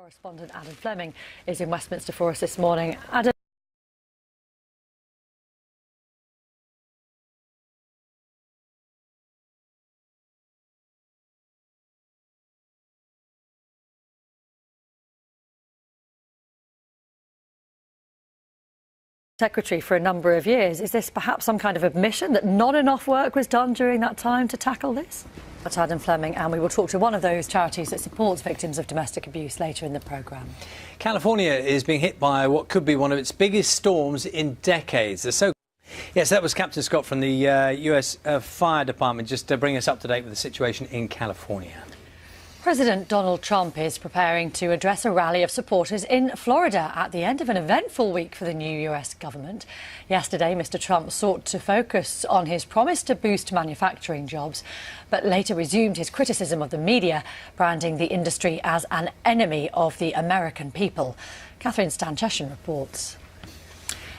Correspondent Adam Fleming is in Westminster for us this morning. Adam. Secretary for a number of years. Is this perhaps some kind of admission that not enough work was done during that time to tackle this? That's Adam Fleming, and we will talk to one of those charities that supports victims of domestic abuse later in the programme. California is being hit by what could be one of its biggest storms in decades. Yes, that was Captain Scott from the US Fire Department, just to bring us up to date with the situation in California. President Donald Trump is preparing to address a rally of supporters in Florida at the end of an eventful week for the new US government. Yesterday, Mr. Trump sought to focus on his promise to boost manufacturing jobs, but later resumed his criticism of the media, branding the industry as an enemy of the American people. Catherine Stancheshen reports.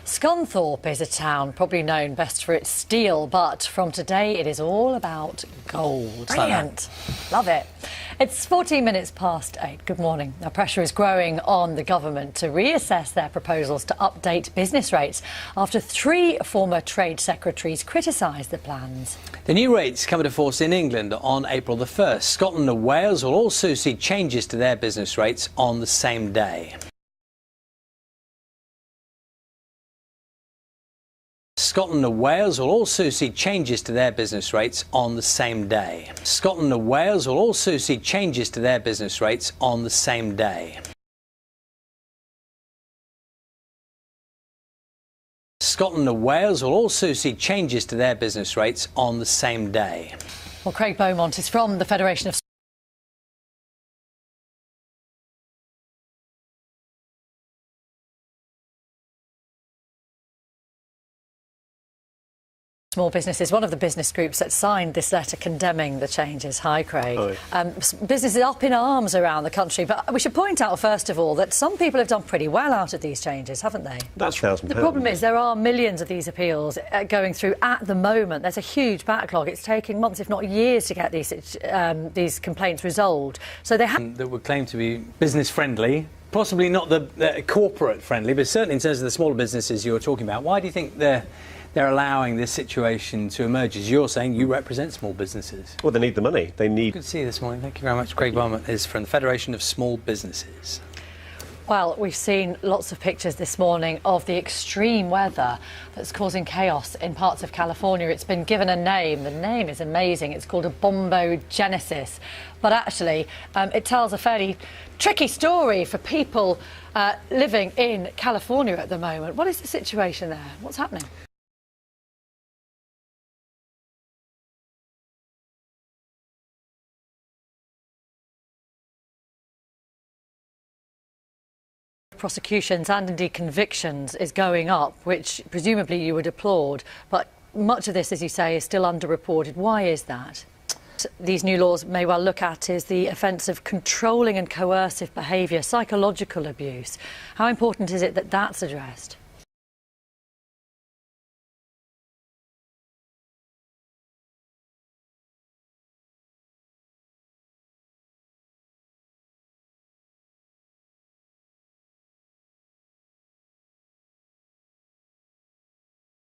Scunthorpe is a town probably known best for its steel, but from today it is all about gold. Brilliant. Love it. It's 14 minutes past 8. Good morning. Now, pressure is growing on the government to reassess their proposals to update business rates after 3 former trade secretaries criticised the plans. The new rates come into force in England on April the 1st. Scotland and Wales will also see changes to their business rates on the same day. Scotland and Wales will also see changes to their business rates on the same day. Scotland and Wales will also see changes to their business rates on the same day. Scotland and Wales will also see changes to their business rates on the same day. Well, Craig Beaumont is from the Federation of Small Businesses, one of the business groups that signed this letter condemning the changes. Hi, Craig. Hi. Businesses up in arms around the country, but we should point out, first of all, that some people have done pretty well out of these changes, haven't they? That's £1,000. The problem is there are millions of these appeals going through at the moment. There's a huge backlog. It's taking months, if not years, to get these complaints resolved. So they have that would claim to be business friendly. Possibly not the corporate friendly, but certainly in terms of the smaller businesses you're talking about. Why do you think they're allowing this situation to emerge? As you're saying, you represent small businesses. Well, they need the money. They need... Good to see you this morning. Thank you very much. Craig Beaumont is from the Federation of Small Businesses. Well, we've seen lots of pictures this morning of the extreme weather that's causing chaos in parts of California. It's been given a name. The name is amazing. It's called a bombogenesis. But actually, it tells a fairly tricky story for people living in California at the moment. What is the situation there? What's happening? Prosecutions and indeed convictions is going up, which presumably you would applaud, but much of this, as you say, is still underreported. Why is that? These new laws may well look at is the offence of controlling and coercive behaviour, psychological abuse. How important is it that that's addressed?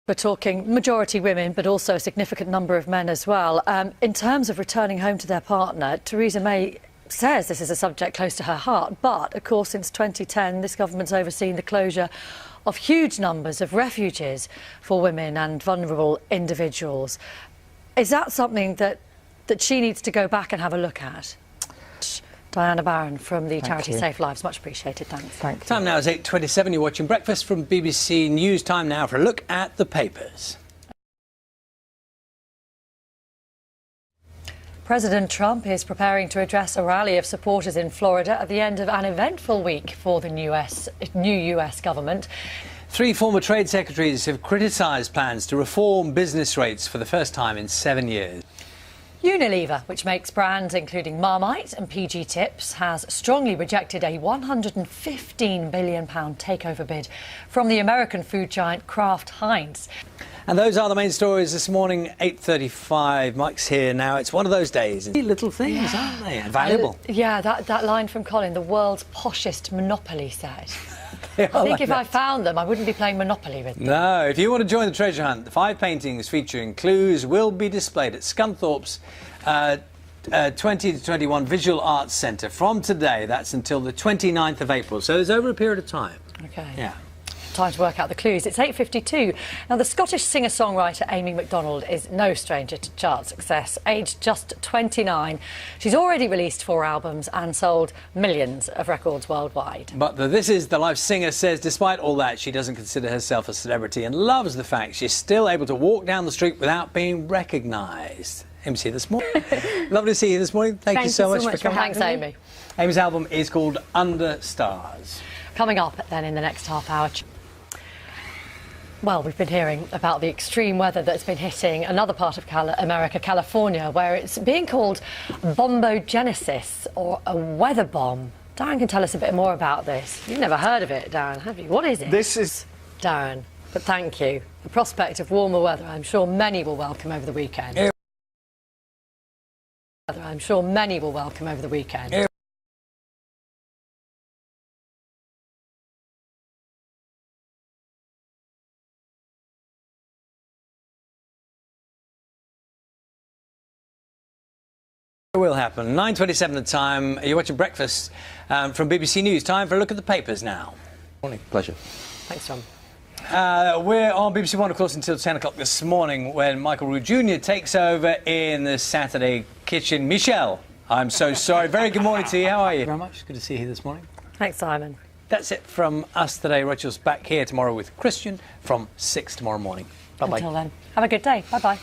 We're talking majority women, but also a significant number of men as well. In terms of returning home to their partner, Theresa May says this is a subject close to her heart. But, of course, since 2010, this government's overseen the closure of huge numbers of refuges for women and vulnerable individuals. Is that something that she needs to go back and have a look at? Diana Barron from the charity Safe Lives. Much appreciated. Thanks. Thank you. Time now is 8:27. You're watching Breakfast from BBC News. Time now for a look at the papers. President Trump is preparing to address a rally of supporters in Florida at the end of an eventful week for the new US government. 3 former trade secretaries have criticised plans to reform business rates for the first time in 7 years. Unilever, which makes brands including Marmite and PG Tips, has strongly rejected a £115 billion takeover bid from the American food giant Kraft Heinz. And those are the main stories this morning, 8:35. Mike's here now. It's one of those days. Little things, aren't they? And valuable. Yeah, that line from Colin, the world's poshest Monopoly set. I think if I found them, I wouldn't be playing Monopoly with them. No, if you want to join the treasure hunt, the 5 paintings featuring clues will be displayed at Scunthorpe's 20 to 21 Visual Arts Centre from today. That's until the 29th of April. So it's over a period of time. OK. Yeah. Time to work out the clues. It's 8:52. Now, the Scottish singer-songwriter Amy Macdonald is no stranger to chart success. Aged just 29, she's already released 4 albums and sold millions of records worldwide. But This Is the Life singer says despite all that, she doesn't consider herself a celebrity and loves the fact she's still able to walk down the street without being recognised. Amy's here this morning. Lovely to see you this morning. Thank you so much for coming. Thanks, Amy. Amy's album is called Under Stars. Coming up then in the next half hour. Well, we've been hearing about the extreme weather that's been hitting another part of America, California, where it's being called bombogenesis, or a weather bomb. Darren can tell us a bit more about this. You've never heard of it, Darren, have you? What is it? This is... Darren, but thank you. The prospect of warmer weather, I'm sure many will welcome over the weekend. I'm sure many will welcome over the weekend. Will happen. 9:27 the time. You're watching Breakfast from BBC News. Time for a look at the papers now. Morning. Pleasure. Thanks, Tom. We're on BBC One, of course, until 10 o'clock this morning when Michael Rood Jr. takes over in the Saturday kitchen. Michelle, I'm so sorry. Very good morning to you. How are you? Very much. Good to see you here this morning. Thanks, Simon. That's it from us today. Rachel's back here tomorrow with Christian from 6 tomorrow morning. Bye-bye. Until then, have a good day. Bye-bye.